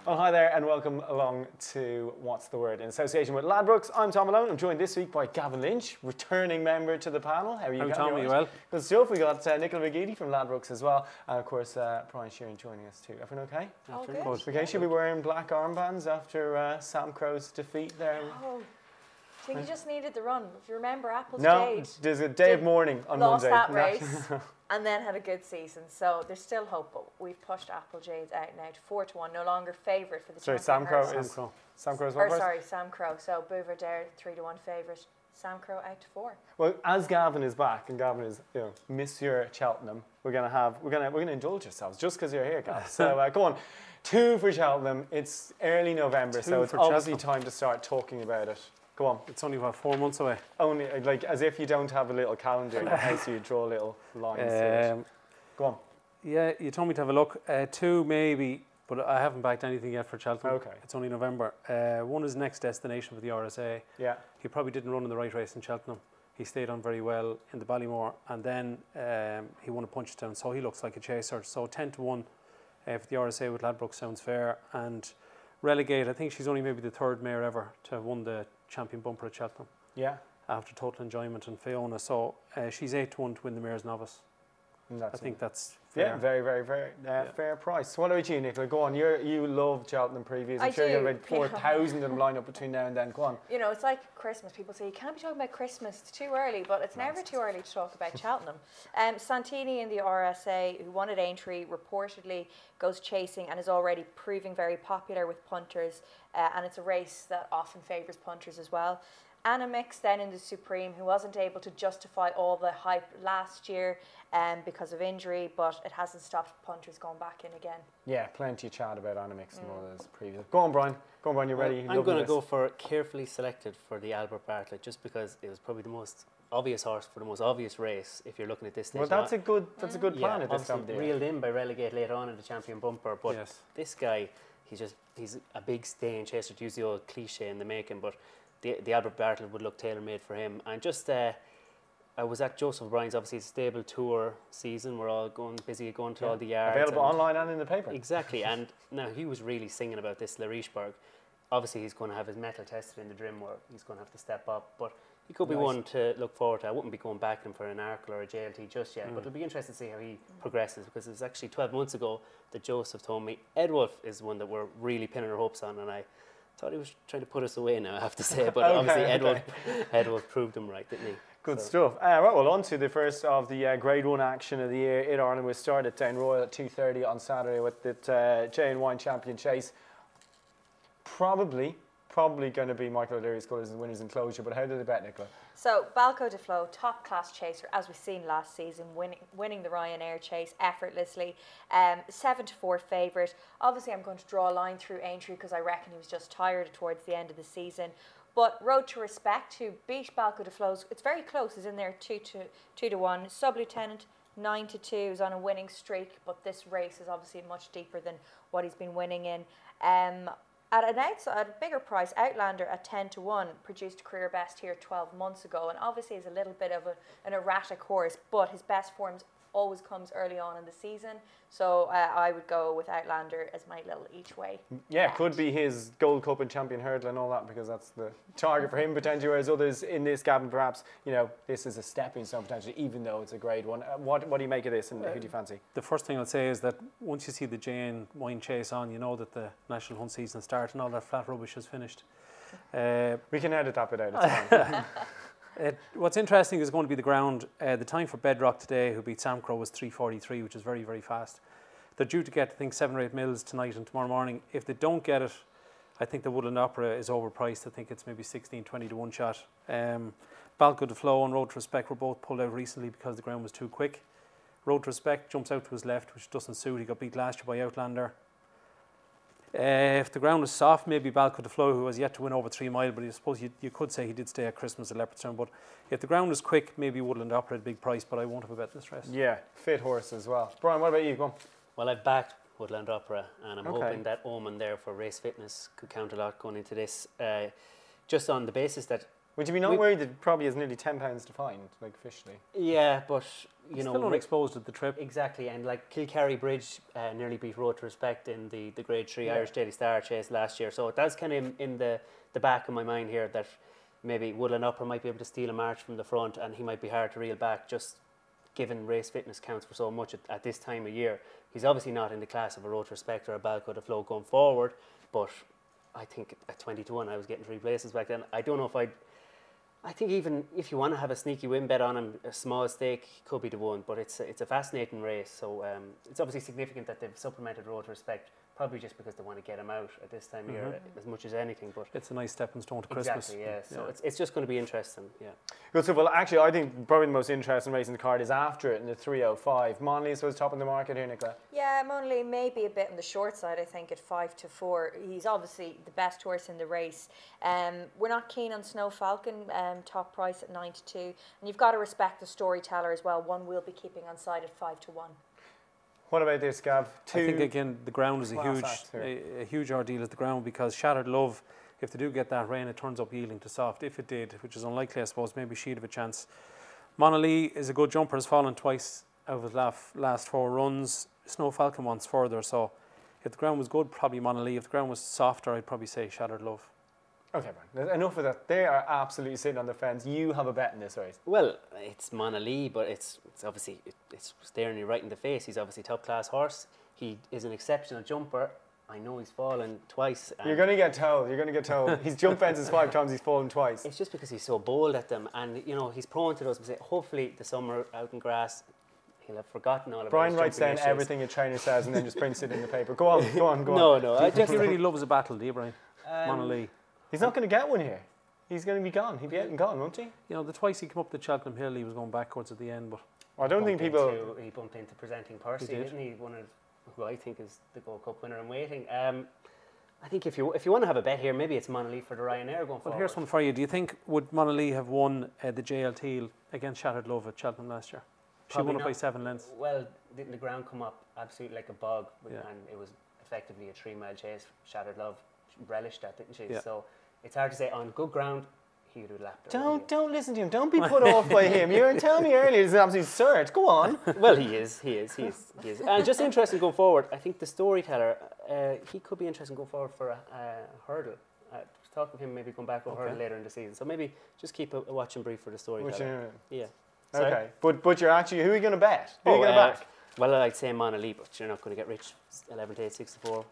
Well, hi there and welcome along to What's the Word in association with Ladbrokes. I'm Tom Malone. I'm joined this week by Gavin Lynch, returning member to the panel. How are you, Gavin? Tom, are you well? Good stuff. We got Nicola McGeady from Ladbrokes as well. And of course, Brian Sheeran joining us too. Everyone okay? All good. Okay, should we be wearing black armbands after Sam Crow's defeat there? Oh, I think he just needed the run. If you remember, Apple's No, Jade there's a day of mourning on lost Monday. that race and then had a good season. So there's still hope, but we've pushed Apple Jade out now to 4-1, no longer favourite for the Sorry, champion. Sam Crow's what? Sorry, Sam Crow. So Bouvardere 3-1 favourite. Sam Crow out to 4. Well, as Gavin is back and Gavin is, Monsieur Cheltenham, we're gonna indulge ourselves just because you're here, Gav. So go on, 2 for Cheltenham. It's early November, so it's obviously time to start talking about it. Go on. It's only about 4 months away. Only like as if you don't have a little calendar in case you draw little lines. Go on. Yeah, you told me to have a look. 2 maybe, but I haven't backed anything yet for Cheltenham. Okay. It's only November. 1 is next destination for the RSA. Yeah. He probably didn't run in the right race in Cheltenham. He stayed on very well in the Ballymore, and then he won a Punchestown, so he looks like a chaser. So 10-1 for the RSA with Ladbrokes sounds fair. And Relegate, I think she's only maybe the 3rd mare ever to have won the champion bumper at Cheltenham. Yeah. After Total Enjoyment and Fiona. So she's 8-1 to win the Mayor's Novice. I think that's fair. Yeah, very, very, very fair price. What about you, Nicola? Go on. You love Cheltenham previews. I'm sure you have about 4,000 of them lined up between now and then. Go on. You know, it's like Christmas. People say you can't be talking about Christmas. It's too early, but it's never too early to talk about Cheltenham. Santini in the RSA, who won at Aintree, reportedly goes chasing and is already proving very popular with punters. And it's a race that often favours punters as well. Anna Mix then in the Supreme, who wasn't able to justify all the hype last year because of injury, but it hasn't stopped punters going back in again. Yeah, plenty of chat about Anna Mix and all those previous. Go on, Brian. Go on, Brian, you're ready. I'm going to go for carefully selected for the Albert Bartlett, just because it was probably the most obvious horse for the most obvious race if you're looking at this stage. Well, that's a good plan at this time of the year. Reeled in by Relegate later on in the champion bumper, but this guy, he's a big staying chaser, to use the old cliche in the making, but the Albert Bartlett would look tailor-made for him. And just I was at Joseph O'Brien's, obviously it's a stable tour season. We're all busy going to all the yards. Available online and in the paper. Exactly. And now he was really singing about this Larichburg. Obviously he's going to have his mettle tested in the Drim, where he's going to have to step up. But he could be one to look forward to. I wouldn't be going back him for an Arkle or a JLT just yet. But it'll be interesting to see how he progresses, because it was actually 12 months ago that Joseph told me Edwulf is one that we're really pinning our hopes on, and I thought he was trying to put us away now, I have to say, but obviously Edwulf proved him right, didn't he? Good stuff. Right, well, on to the first of the Grade 1 action of the year in Ireland. We'll start at Down Royal at 2:30 on Saturday with the J&Y Champion Chase. Probably going to be Michael O'Leary's colours and winners in closure, but how did they bet, Nicola? So, Balco de Flo, top-class chaser, as we've seen last season, winning the Ryanair Chase effortlessly. 7-4 favourite. Obviously, I'm going to draw a line through Aintree because I reckon he was just tired towards the end of the season. But Road to Respect, who beat Balco de Flo's, it's very close, is in there 2-1. Sub-Lieutenant, 9-2, is on a winning streak, but this race is obviously much deeper than what he's been winning in. At a bigger price, Outlander at 10-1 produced a career best here 12 months ago, and obviously is a little bit of an erratic horse, but his best forms always comes early on in the season. So I would go with Outlander as my little each way. Yeah, could be his Gold Cup and Champion Hurdle and all that, because that's the target for him potentially, whereas others in this, Gavin, perhaps, this is a stepping stone potentially, even though it's a Grade 1. What do you make of this, and who do you fancy? The first thing I'll say is that once you see the J&Y Chase on, you know that the National Hunt season starts and all that flat rubbish is finished. We can edit that bit out, it's fine. What's interesting is going to be the ground. The time for Bedrock today, who beat Sam Crow, was 3:43, which is very, very fast. They're due to get, I think, 7 or 8 mils tonight and tomorrow morning. If they don't get it, I think the Woodland Opera is overpriced. I think it's maybe 16-20 to 1 shot. Balco de Flo and Road to Respect were both pulled out recently because the ground was too quick. Road to Respect jumps out to his left, which doesn't suit. He got beat last year by Outlander. If the ground was soft, maybe Balco de Flo, who has yet to win over 3 mile, but I suppose you could say he did stay at Christmas at Leopardstown. But if the ground was quick, maybe Woodland Opera at a big price, but I won't have a bet in this race. Yeah, fit horse as well. Brian, what about you? Go on. Well, I've backed Woodland Opera, and I'm hoping that Omen there for race fitness could count a lot going into this. Just on the basis that Would you be not worried that it probably has nearly £10 to find, like officially? Yeah, but you know, still unexposed at the trip. Exactly, and like Kilcarry Bridge nearly beat Road to Respect in the Grade 3 Irish Daily Star chase last year. So that's kind of in the back of my mind here that maybe Woodland Upper might be able to steal a march from the front, and he might be hard to reel back, just given race fitness counts for so much at this time of year. He's obviously not in the class of a Road to Respect or a Balco to Flow going forward, but I think at 20 to 1 I was getting 3 places back then. I don't know if I think even if you want to have a sneaky win bet on him, a small stake could be the one, but it's a fascinating race. So it's obviously significant that they've supplemented Road to Respect, probably just because they want to get him out at this time of year as much as anything. But it's a nice stepping stone to Christmas. Exactly, yeah. So it's just going to be interesting, yeah. Good. So, well, actually, I think probably the most interesting race in the card is after it in the 305. Monley was top in the market here, Nicola. Yeah, Monley may be a bit on the short side, I think, at 5 to 4. He's obviously the best horse in the race. We're not keen on Snow Falcon, top price at 9 to 2. And you've got to respect the storyteller as well. One we'll be keeping on side at 5 to 1. What about this, Gav? I think, again, the ground is a huge ordeal at the ground, because Shattered Love, if they do get that rain, it turns up yielding to soft. If it did, which is unlikely, I suppose, maybe she'd have a chance. Monolith is a good jumper, has fallen twice out of his last 4 runs. Snow Falcon wants further, so if the ground was good, probably Monolith. If the ground was softer, I'd probably say Shattered Love. Okay, Brian, enough of that. They are absolutely sitting on the fence. You have a bet in this race. Well, it's Monolith, but it's obviously it's staring you right in the face. He's obviously top class horse. He is an exceptional jumper. I know he's fallen twice. You're going to get told. You're going to get told. He's jumped fences 5 times. He's fallen twice. It's just because he's so bold at them, and you know he's prone to those. Hopefully, the summer out in grass, he'll have forgotten all about. Brian writes down everything a trainer says and then just prints it in the paper. Go on, go on, go on. No. I just he really loves a battle, do you, Brian? Monolith. He's not going to get one here. He's going to be gone. He'll be out and gone, won't he? You know, the twice he came up the Cheltenham Hill, he was going backwards at the end, but I don't think people. He bumped into Presenting Percy, didn't he? One of who I think is the Gold Cup winner in waiting. I think if you want to have a bet here, maybe it's Monolith for the Ryanair going forward. Well, here's one for you. Do you think would Monolith have won the JLT against Shattered Love at Cheltenham last year? She won it by 7 lengths. Well, didn't the ground come up absolutely like a bog, and it was effectively a 3-mile chase. Shattered Love relished that, didn't she? Yeah. So it's hard to say. On good ground, he would have lapped her. Don't listen to him. Don't be put off by him. You were telling me earlier it's an absolute search. Go on. Well, he is. And just interesting going forward. I think the storyteller, he could be interesting going forward for a hurdle. Talking to him, maybe going back for a hurdle later in the season. So maybe just keep a watching brief for the storyteller. Yeah. Sorry? Okay, but you're actually, who are you going to bet? Who are you going to back? Well, I'd say Monolith, but you're not going to get rich. 11 to 8, 6 to 4.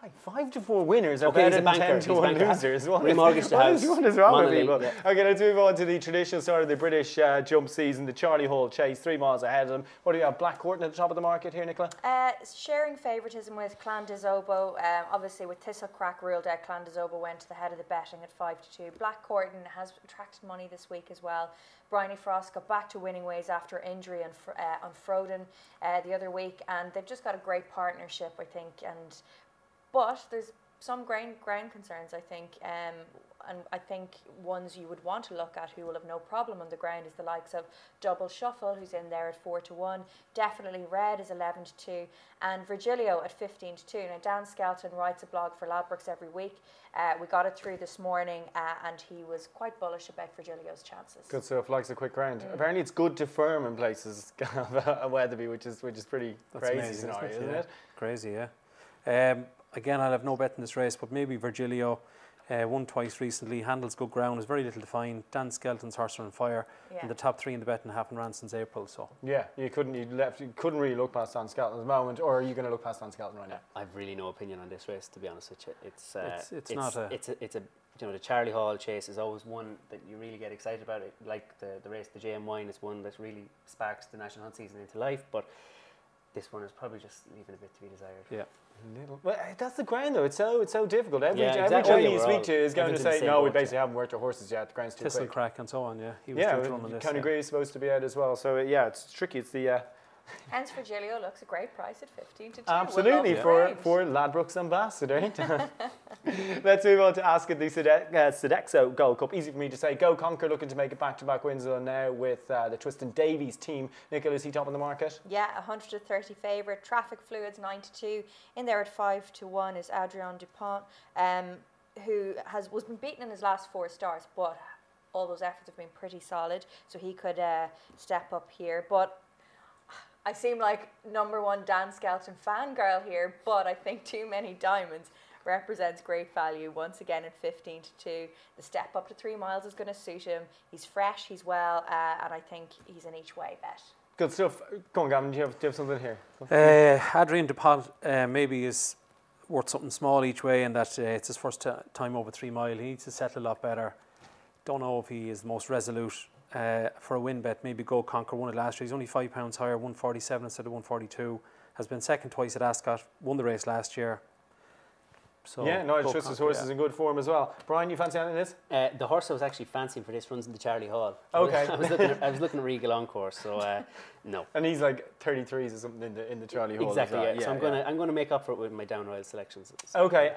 Why? 5 to 4 winners are Okay, better than 10 to 1 losers. Remortgaged the house. What is wrong with people? Yeah. Okay, let's move on to the traditional start of the British jump season, the Charlie Hall Chase, 3 miles ahead of them. What do you have, Black Courtin at the top of the market here, Nicola? Sharing favouritism with Clan des Obeaux. Obviously, with Thistlecrack ruled out, Clan des Obeaux went to the head of the betting at 5 to 2. Black Courtin has attracted money this week as well. Bryony Frost got back to winning ways after injury on Frodon the other week, and they've just got a great partnership, I think. But there's some ground concerns, I think, and I think ones you would want to look at who will have no problem on the ground is the likes of Double Shuffle, who's in there at 4 to 1. Definitely Red is 11 to 2, and Virgilio at 15 to 2. Now Dan Skelton writes a blog for Ladbrokes every week. We got it through this morning, and he was quite bullish about Virgilio's chances. Good stuff, likes a quick ground. Apparently, it's good to firm in places. A Weatherby, which is pretty crazy amazing, scenario, isn't it? Crazy, yeah. Again, I'll have no bet in this race, but maybe Virgilio won twice recently, handles good ground, there's very little to find. Dan Skelton's horse are on fire, and the top 3 in the betting haven't ran since April. So yeah, you couldn't really look past Dan Skelton at the moment, or are you going to look past Dan Skelton right now? I've really no opinion on this race, to be honest with you. It's you know, the Charlie Hall Chase is always one that you really get excited about. It like the race, the JM Wine is one that really sparks the national hunt season into life, but this one is probably just leaving a bit to be desired. Yeah. Well, that's the ground though. It's so difficult. Every exactly. Chinese you speak to is going to say, no, we basically haven't worked our horses yet. The ground's too quick. Thistlecrack and so on. Yeah, he was due to run on this. Conor Gree is supposed to be out as well. So yeah, it's tricky. It's the hence Virgilio looks a great price at 15 to 2. Absolutely for Ladbrokes ambassador. Let's move on to Ascot, the Sodexo Gold Cup. Easy for me to say. Go Conquer looking to make it back-to-back wins now with the Twiston Davies team. Nicola, is he top on the market? Yeah, 130 favourite. Traffic Fluids 9 to 2. In there at 5 to 1 is Adrian Dupont. who was been beaten in his last 4 starts, but all those efforts have been pretty solid, so he could step up here. But I seem like #1 Dan Skelton fangirl here, but I think Too Many Diamonds represents great value once again at 15-2. The step up to 3 miles is going to suit him. He's fresh, he's well, and I think he's an each way bet. Good stuff. Go on, Gavin, do you have something here? Adrian Dupont maybe is worth something small each way, and that it's his first time over 3 mile. He needs to settle a lot better. Don't know if he is the most resolute for a win bet. Maybe Go Conquer won it last year. He's only £5 higher, 147 instead of 142. Has been second twice at Ascot. Won the race last year. So yeah, no, it's just his horse is in good form as well. Brian, you fancy anything of this? The horse I was actually fancying for this runs into Charlie Hall. Okay. I was looking at Regal Encore, so no. And he's like 33s or something in the Charlie Hall. Exactly. Well. Yeah. So I'm gonna make up for it with my Down Royal selections. Okay.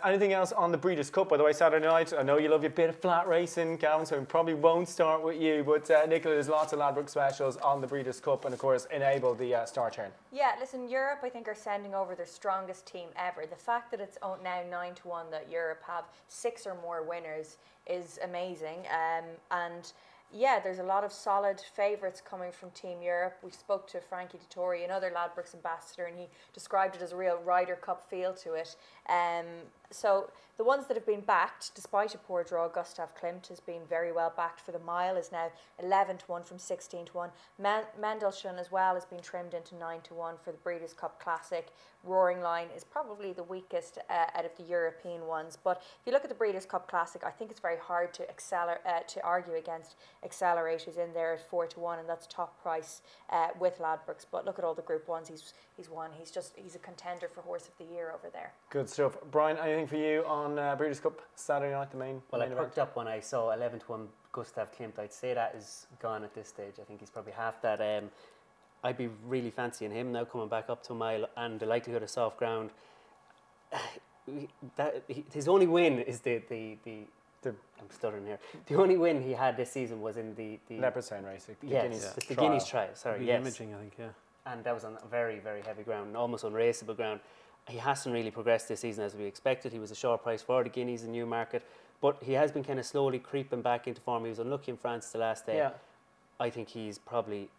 Anything else on the Breeders' Cup? By the way, Saturday night. I know you love your bit of flat racing, Gavin, so I probably won't start with you. But Nicola, there's lots of Ladbroke specials on the Breeders' Cup, and of course, enable the star turn. Yeah, listen, Europe I think are sending over their strongest team ever. The fact that it's now 9-1 that Europe have 6 or more winners is amazing. And yeah, there's a lot of solid favourites coming from Team Europe. We spoke to Frankie Dettori, another Ladbrokes ambassador, and he described it as a real Ryder Cup feel to it. So the ones that have been backed, despite a poor draw, Gustav Klimt has been very well backed for the mile, is now 11-1 from 16-1. Mendelssohn as well has been trimmed into 9-1 for the Breeders' Cup Classic. Roaring Line is probably the weakest out of the European ones. But if you look at the Breeders' Cup Classic, I think it's very hard to argue against Accelerators in there at 4-1, and that's top price with Ladbrokes. But look at all the Group 1s he's won. He's a contender for Horse of the Year over there. Good stuff. Brian, anything for you on Breeders' Cup Saturday night, the main Well, main I event? perked up when I saw 11-1 Gustav Klimt. I'd say that is gone at this stage. I think he's probably half that. I'd be really fancying him now coming back up to a mile, and the likelihood of soft ground. His only win is the I'm stuttering here. The only win he had this season was in the Leopardstown race. the Guineas trial. Sorry, yes. Imaging, I think, yeah. And that was on very, very heavy ground, almost unraceable ground. He hasn't really progressed this season as we expected. He was a short price for the Guineas in Newmarket, but he has been kind of slowly creeping back into form. He was unlucky in France the last day. Yeah. I think he's probably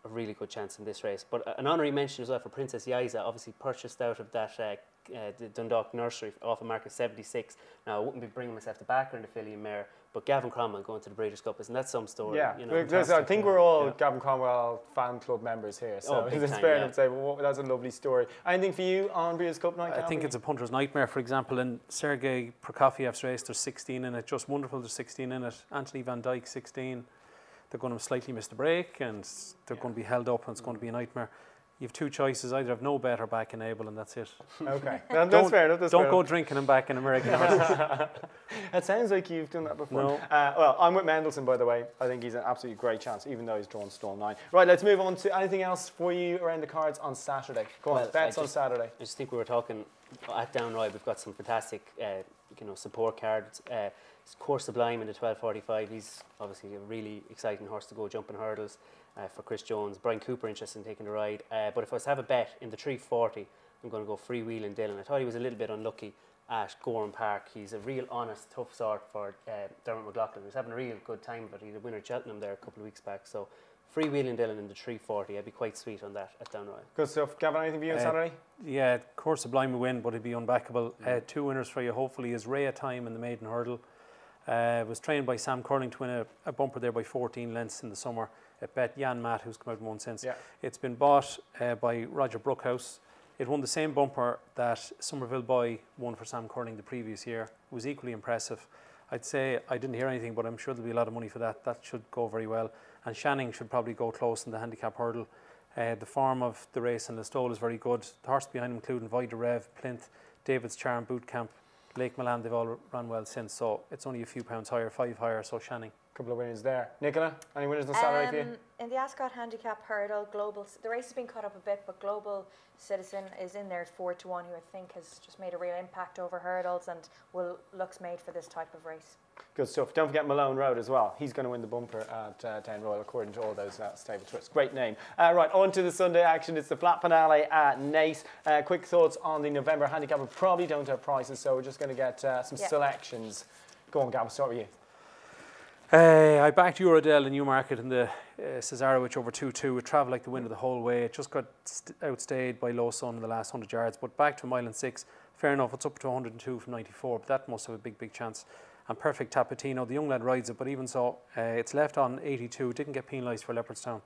a really good chance in this race. But an honorary mention as well for Princess Yaiza, obviously purchased out of that the Dundalk nursery off a mark of 76. Now, I wouldn't be bringing myself to back her in the filly and mare, but Gavin Cromwell going to the Breeders' Cup, isn't that some story? Yeah, you know, I think we're all Gavin Cromwell fan club members here, so it's fair enough to say, well, that's a lovely story. Anything for you on Breeders' Cup night? I think it's a punter's nightmare, for example, in Sergei Prokofiev's race, there's 16 in it, just wonderful, there's 16 in it. Anthony Van Dyke, 16. They're going to slightly miss the break, and they're going to be held up, and it's going to be a nightmare. You have 2 choices: either have no bet or back enable, and that's it. Okay, that's fair enough. Don't go drinking and back in American horses. It sounds like you've done that before. No. Well, I'm with Mendelssohn, by the way. I think he's an absolutely great chance, even though he's drawn stall 9. Right, let's move on to anything else for you around the cards on Saturday. Go on, bets on Saturday. I just think we were talking at Downroy. We've got some fantastic, support cards. Course Sublime in the 12:45. He's obviously a really exciting horse to go jumping hurdles for Chris Jones. Brian Cooper interested in taking the ride. But if I was to have a bet in the 3:40, I'm going to go Freewheeling Dylan. I thought he was a little bit unlucky at Gorham Park. He's a real honest, tough sort for Dermot McLaughlin. He was having a real good time of it. He had a winner at Cheltenham there a couple of weeks back. So Freewheeling Dylan in the 3:40. I'd be quite sweet on that at Downroy. Good stuff. Gavin, anything for you on Saturday? Yeah, Course Sublime will win, but he'd be unbackable. 2 winners for you, hopefully, is Rhea Time in the maiden hurdle. Was trained by Sam Curling to win a bumper there by 14 lengths in the summer. It bet Jan Matt, who's come out and won since. Yeah. It's been bought by Roger Brookhouse. It won the same bumper that Somerville Boy won for Sam Curling the previous year. It was equally impressive. I'd say, I didn't hear anything, but I'm sure there'll be a lot of money for that. That should go very well. And Shanning should probably go close in the handicap hurdle. The form of the race and the stole is very good. The horse behind him, including Vida Rev, Plinth, David's Charm, Boot Camp, Lake Milan, they've all run well since, so it's only a few pounds higher, 5 higher, so Shanning. Couple of winners there. Nicola, any winners on Saturday for you? In the Ascot Handicap Hurdle, the race has been cut up a bit, but Global Citizen is in there at 4-1, who I think has just made a real impact over hurdles and looks made for this type of race. Good stuff. Don't forget Malone Road as well. He's going to win the bumper at Down Royal, according to all those stable twists. Great name. Right, on to the Sunday action. It's the flat finale at Naas. Quick thoughts on the November handicap. We probably don't have prices, so we're just going to get some selections. Go on, Gab, start with you. I backed Eurodel in Newmarket in the Cesarewitch over 2-2. It travelled like the wind of the whole way. It just got outstayed by Low Sun in the last 100 yards, but back to 1 mile and 6. Fair enough, it's up to 102 from 94, but that must have a big chance. And Perfect Tapatino, the young lad rides it, but even so, it's left on 82. Didn't get penalised for Leopardstown.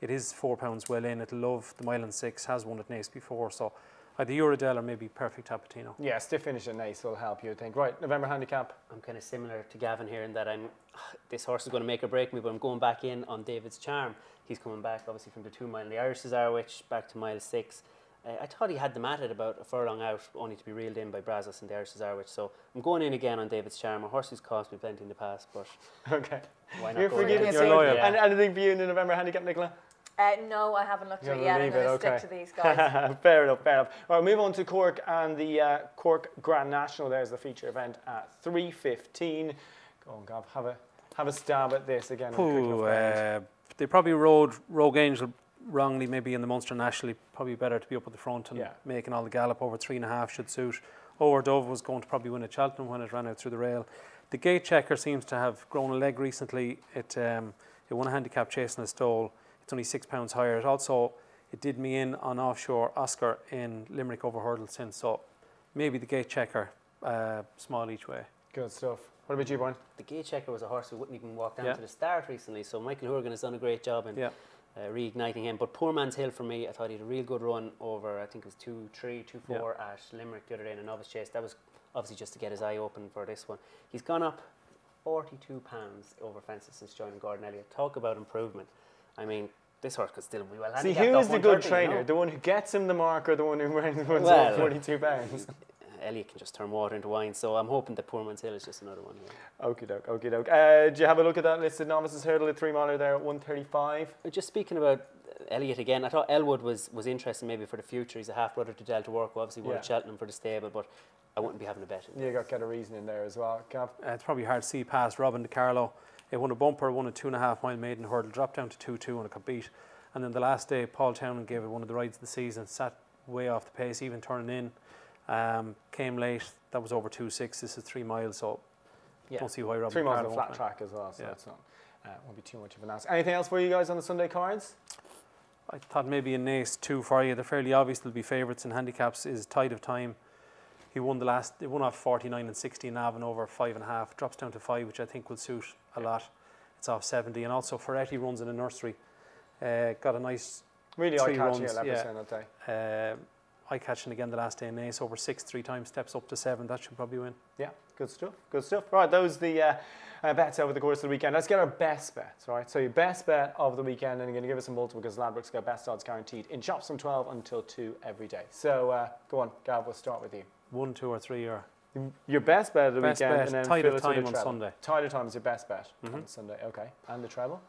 It is £4 well in. It'll love the 1 mile and 6. Has won at Naas before, so either Eurodel or maybe Perfect Tapatino. Yeah, stiff finish at Naas will help you, I think. Right, November handicap. I'm kind of similar to Gavin here in that this horse is going to make or break me, but I'm going back in on David's Charm. He's coming back obviously from the 2 mile in the Irish Cesarewitch back to mile 6. I thought he had them at it about a furlong out, only to be reeled in by Brazos in the Irish Cesarewitch. So I'm going in again on David's Charm. A horse who's cost me plenty in the past, but okay. Why not You're go forgiving. again? You're loyal. And anything for you in the November handicap, Nicola? No, I haven't looked at it You'll yet. I'm leave going it, to okay. stick to these guys. Fair enough, fair enough. All right, move on to Cork and the Cork Grand National. There's the feature event at 3:15. Go on, Gav, have a stab at this again. They probably rode Rogue Angel wrongly, maybe in the Munster National. Probably better to be up at the front and making all the gallop over 3.5 should suit. Overdove was going to probably win at Cheltenham when it ran out through the rail. The Gate Checker seems to have grown a leg recently. It won a handicap chasing a stole. It's only £6 higher. It did me in on Offshore Oscar in Limerick over hurdle since. So maybe the Gate Checker, small each way. Good stuff. What about you, Brian? The Gate Checker was a horse who wouldn't even walk down to the start recently, so Michael Horgan has done a great job in reigniting him. But Poor Man's Hill for me, I thought he had a real good run over, I think it was 2-3, 2-4 at Limerick the other day in a novice chase. That was obviously just to get his eye open for this one. He's gone up £42 over fences since joining Gordon Elliott. Talk about improvement. I mean, this horse could still be well See, handicapped. who is the good trainer? You know? The one who gets him the mark or the one who wins Well, £42? Elliott can just turn water into wine, so I'm hoping that Poor Man's Hill is just another one here. Okie doke, okie doke. Did you have a look at that listed novices hurdle at 3 miler there at 135? Just speaking about Elliott again, I thought Elwood was interesting maybe for the future. He's a half brother to Delta Work, obviously won at Cheltenham for the stable, but I wouldn't be having a bet. You got to get a reason in there as well, Gav. It's probably hard to see past Robin DiCarlo. He won a bumper, won a 2.5 mile maiden hurdle, dropped down to 2-2 and it got beat. And then the last day, Paul Townend gave it one of the rides of the season, sat way off the pace, even turning in. Came late, that was over 2.6. This is 3 miles, so don't see why Robin 3 miles on DiCarlo a flat won't track as well, so it's not won't be too much of an ask. Anything else for you guys on the Sunday cards? I thought maybe in Naas 2 for you. They're fairly obvious they'll be favourites in handicaps. Is Tide of Time. He won he won off 49 and 60 in Avon over 5.5. Drops down to 5, which I think will suit a lot. It's off 70. And also Ferretti runs in a nursery. Got a nice really 3 eye-catching runs. at Leopardstown that day. Eye-catching again the last day in Naas. Over 6 3 times, steps up to 7. That should probably win. Yeah, good stuff, good stuff. Right, those are the bets over the course of the weekend. Let's get our best bets, right? So your best bet of the weekend, and you're going to give us a multiple because Ladbrokes got best odds guaranteed in shops from 12 until 2 every day. So go on, Gav, we'll start with you. 1, 2 or 3 or... Your best bet of the Best weekend, bet, and then Tide fill of us with Time a on treble. Sunday. Tide of Time is your best bet on Sunday, okay. And the treble?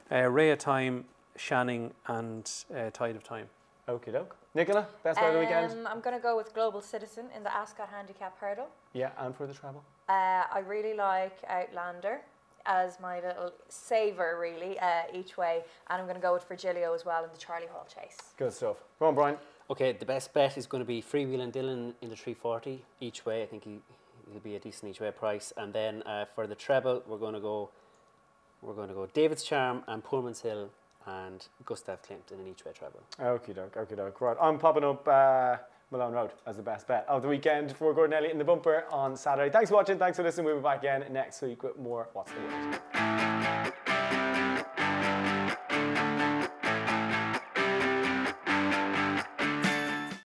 Ray of Time, Shanning and Tide of Time. Okie doke. Nicola, best bet of the weekend? I'm going to go with Global Citizen in the Ascot Handicap Hurdle. Yeah, and for the treble? I really like Outlander as my little saver, really, each way. And I'm going to go with Virgilio as well in the Charlie Hall Chase. Good stuff. Go on, Brian. Okay, the best bet is going to be Freewheeling Dylan in the 340 each way. I think he'll be a decent each way price. And then for the treble, we're going to go David's Charm and Poor Man's Hill and Gustav Klimt in an each way treble. Okie doke. Right, I'm popping up Malone Road as the best bet of the weekend for Gordon Elliott in the bumper on Saturday. Thanks for watching. Thanks for listening. We'll be back again next week with more What's the Word.